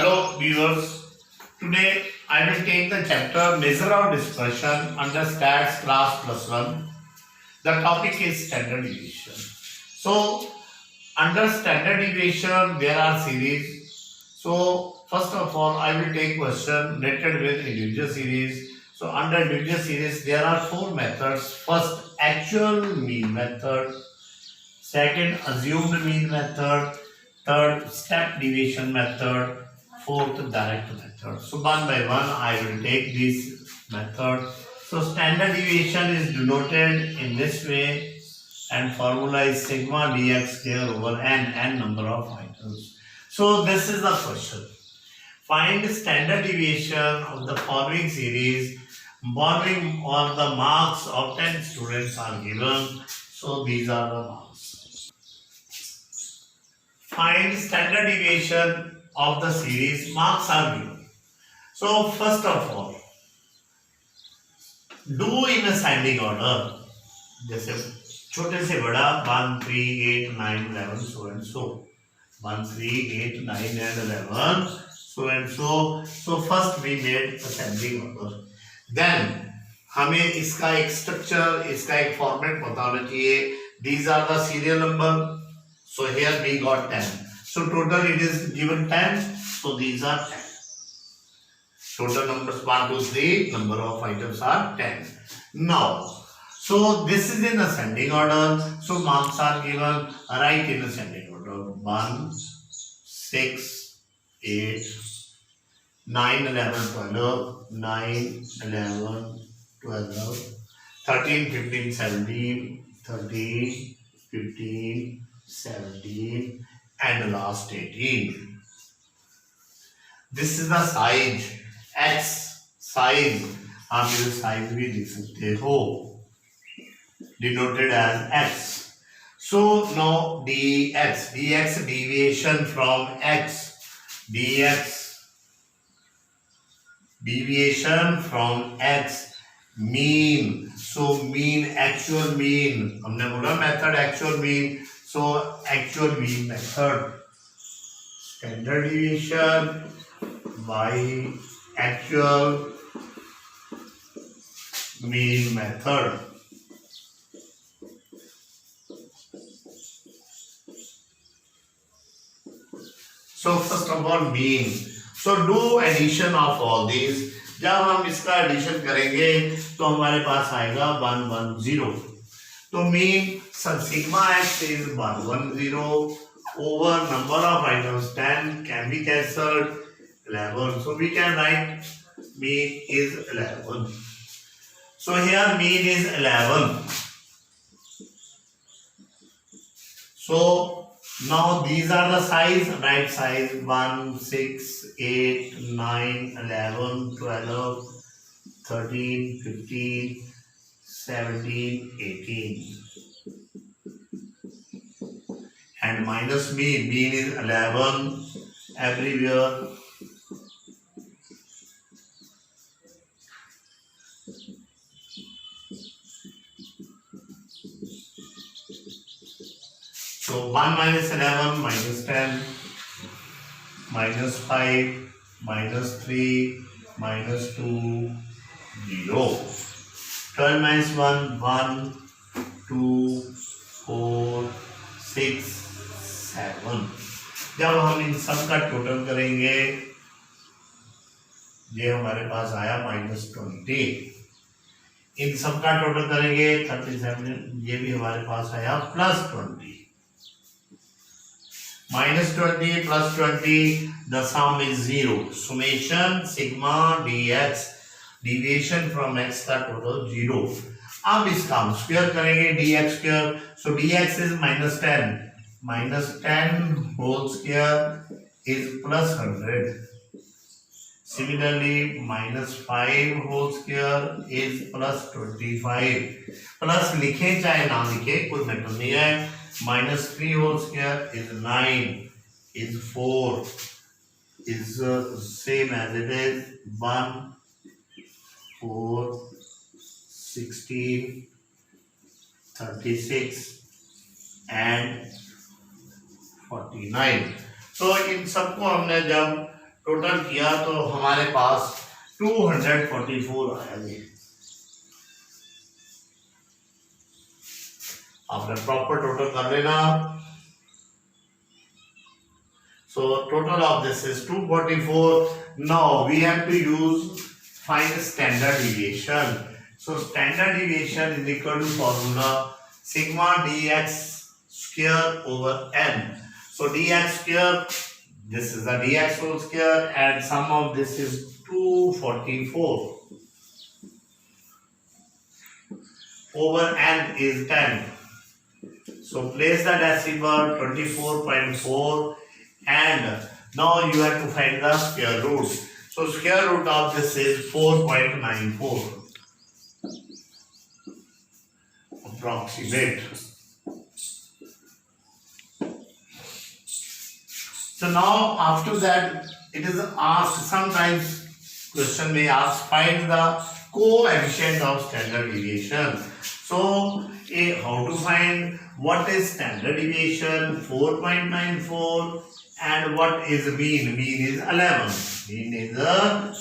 Hello viewers, today I will take the chapter Measure of Dispersion under Stats Class Plus 1. The topic is standard deviation. So under standard deviation there are series. So first of all I will take question related with individual series. So under individual series there are four methods. First, actual mean method. Second, assumed mean method. Third, step deviation method. Fourth, direct method. So one by one I will take this method. So standard deviation is denoted in this way and formula is sigma dx square over n number of items. So this is the question. Find standard deviation of the following series. Borrowing on the marks of 10 students are given. So these are the marks. Find standard deviation of the series, marks are given. So first of all, do in ascending order. जैसे छोटे से बड़ा 1, 3, 8, 9, 11 so and so. 1, 3, 8, 9 and 11 so and so. So first we made ascending order. Then हमें इसका एक structure, इसका एक format पता होना चाहिए. These are the serial number. So here we got 10. So total it is given 10. So these are 10. Total numbers 1, 2, 3. Number of items are 10. Now, so this is in ascending order. So marks are given right in ascending order. 1, 6, 8, 9, 11, 12, 9, 11, 12, 13, 15, 17, 13, 15, 17 and last 18. This is the size x size. आप इसे size भी लिख सकते हो, denoted as x. So now dx deviation from x, dx deviation from x, mean. So mean, actual mean. हमने बोला method actual mean. So actual mean method, standard deviation by actual mean method. So first of all mean. So do addition of all these. जब हम इसका addition करेंगे तो हमारे पास आएगा 110. तो mean sigma x is 110 over number of items 10 can be cancelled 11. So we can write mean is 11. So here mean is 11. So now these are the size, right size 1, 6, 8, 9, 11, 12, 13, 15, 17, 18. And minus mean is 11 everywhere. So 1 minus 11, minus 10, minus 5, minus 3, minus 2, 0. 12 minus 1, 1, 2, 4, 6, 7. जब हम इन सब का total करेंगे ये हमारे पास आया -20. इन सब का टोटल करेंगे 37, ये भी हमारे पास आया +20. -20 plus 20, the sum is 0. Summation sigma dx deviation from x का टोटल 0. अब इसका हम स्क्वायर करेंगे dx square. So dx is -10. -10 whole square is +100. Similarly, -5 whole square is +25. Plus लिखे चाहे ना लिखे कोई मैटर नहीं है. -3 whole square is 9, is 4, is same as it is 1, 4, 16, 36 and 49. तो इन सबको हमने जब टोटल किया तो हमारे पास 244 आया जी। आपने प्रॉपर टोटल कर लेना। So total of this is 244. Now we have to use find standard deviation. So standard deviation is equal to formula sigma dx square over n. So dx square, this is the dx whole square, and sum of this is 244 over n is 10. So place the decimal 24.4. And now you have to find the square root. So square root of this is 4.94 approximate. So now after that it is asked, sometimes question may ask find the coefficient of standard deviation. So how to find what is standard deviation? 4.94. And what is mean? Mean is 11. Mean is 11.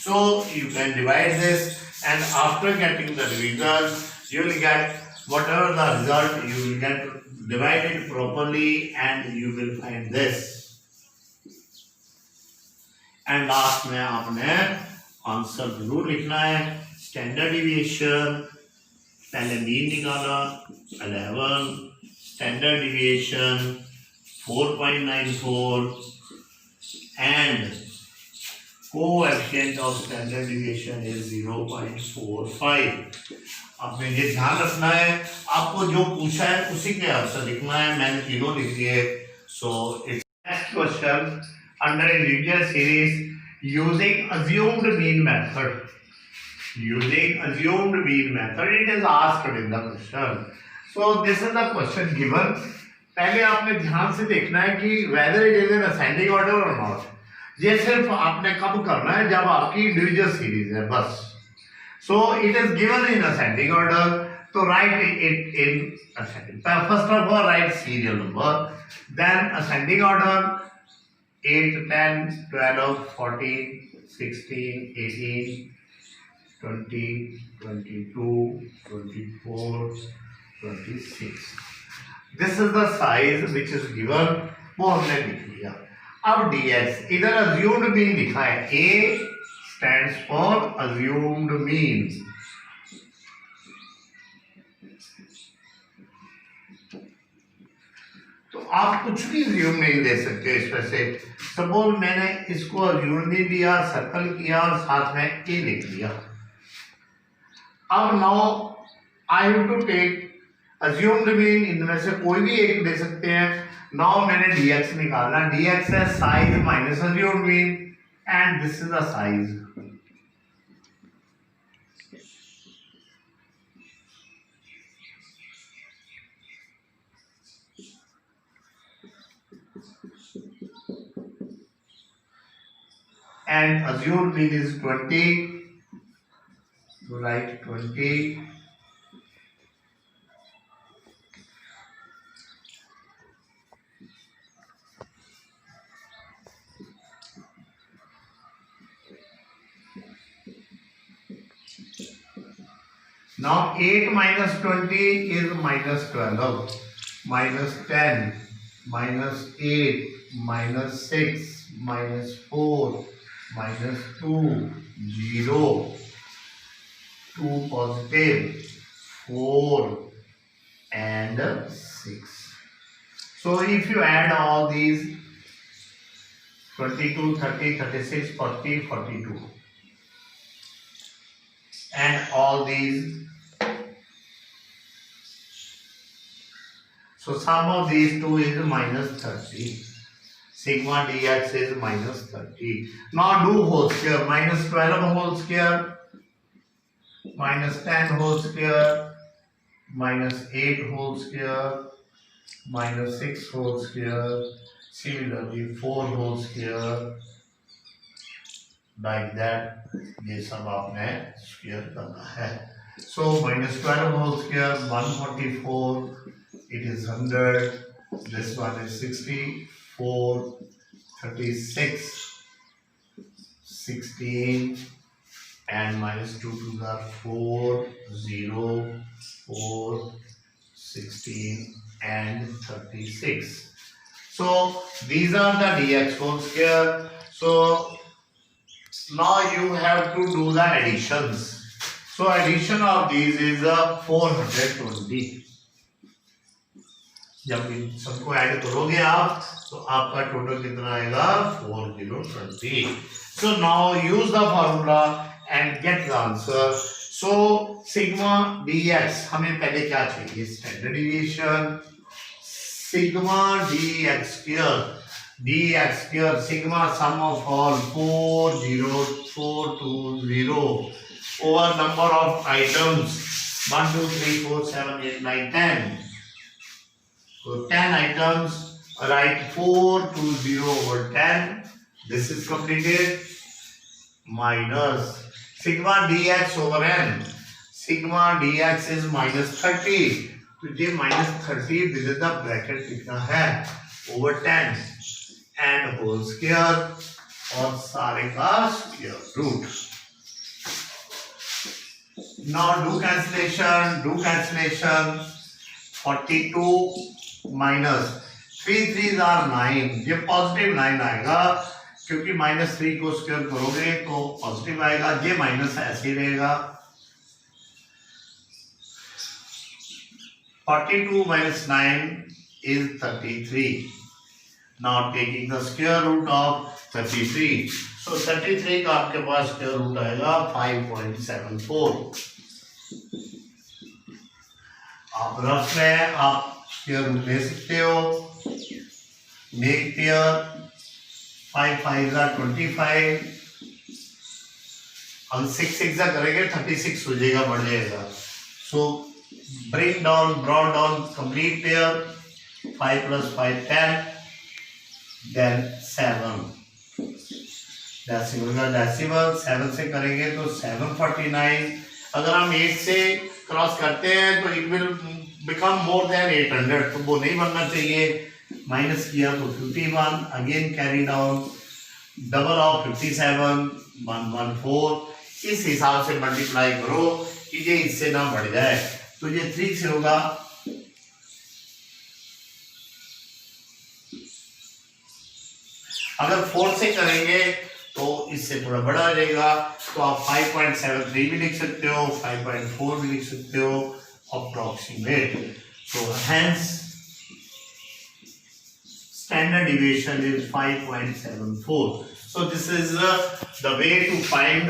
So you can divide this, and after getting the division, you will get whatever the result you will get. Divide it properly, and you will find this. And last में आपने answer जरूर लिखना है. Standard deviation पहले mean निकाला 11. Standard deviation 4.94 and coefficient of standard deviation is 0.45. आपने ये ध्यान रखना है, आपको जो पूछा है उसी के आंसर लिखना है. मैंने तीनों लिख दिए. So it's next question under individual series using assumed mean method. Using assumed mean method, it is asked in the question. So this is the question given. पहले आपने ध्यान से देखना है कि whether it is in ascending order or not. ये सिर्फ आपने कब करना है जब आपकी इंडिविजुअल सीरीज है बस. So it is given in ascending order, so write it in ascending. First of all write serial number, then ascending order 8, 10, 12, 14, 16, 18, 20, 22, 24, 26. This is the size which is given. वो हमने लिख लिया. अब dx इधर assumed mean लिखा है. A stands for assumed mean. तो आप कुछ भी assume नहीं दे सकते इसमें से. सपोज मैंने इसको assume नहीं दिया, सर्कल किया और साथ में A लिख दिया. अब now I have to take assumed mean, इनमें से कोई भी एक दे सकते हैं. नाउ मैंने dx निकालना. dx है size minus assumed mean and this is the size. and assumed mean is 20. So write 20. Now 8 minus 20 is minus 12, minus 10, minus 8, minus 6, minus 4, minus 2, 0, 2 positive, 4 and 6. So if you add all these 22, 30, 36, 40, 42 and all these, so sum of these two is minus 30. Sigma dx is minus 30. Now do whole square. Minus 12 whole square, minus 10 whole square, minus 8 whole square, minus 6 whole square, similarly 4 whole square, like that. ये सब आपने square करना है. So minus 12 whole square 144. It is 100. This one is 64, 36, 16 and minus 2 to the 4, 0, 4, 16 and 36. So these are the dx whole square. So now you have to do the additions. So addition of these is 420. जब इन सबको add करोगे आप तो आपका total कितना आएगा 4020. So now use the formula and get the answer. So sigma dx हमें पहले क्या चाहिए, standard deviation. sigma dx square sigma sum of all 40420 over number of items 1 2 3 4 7 8 9 10. So 10 items, write 420 over 10. This is completed. Minus sigma dx over n. Sigma dx is minus 30. तो ये minus 30 within the bracket कितना है over 10 and whole square और सारे का square root. Now do cancellation. 42 minus 3 3s are 9. ये positive 9 आएगा क्योंकि माइनस 3 को स्क्वायर करोगे तो पॉजिटिव आएगा. ये माइनस ऐसे ही रहेगा. 42 minus 9 is 33. Now taking the square root of 33. So 33 का आपके पास स्क्वायर रूट आएगा 5.74. आप रफ में आप स्क्वायर रूट ले सकते हो. Make pair 5 5 are 25. हम 6 6 करेंगे 36 हो जाएगा, बढ़ जाएगा. So brought down complete pair. 5 plus 5 10, then 7. Decimal का डेसिमल 7 से करेंगे तो 749. अगर हम 8 से क्रॉस करते हैं तो it will become more than 800, तो वो नहीं बनना चाहिए. माइनस किया तो 51. Again carry down. Double of 57 114. इस हिसाब से मल्टीप्लाई करो कि ये इससे ना बढ़ जाए. तो ये 3 से होगा. अगर 4 से करेंगे तो इससे थोड़ा बड़ा हो जाएगा. तो आप 5.73 भी लिख सकते हो, 5.4 भी लिख सकते हो, अप्रोक्सीमेट. तो hence standard deviation is 5.74. So this is the way to find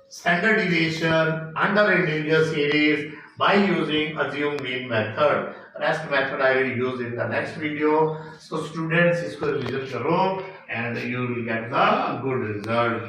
standard deviation under individual series by using assumed mean method. Rest method I will use in the next video. So students, इसको revision करो and you will get the good result.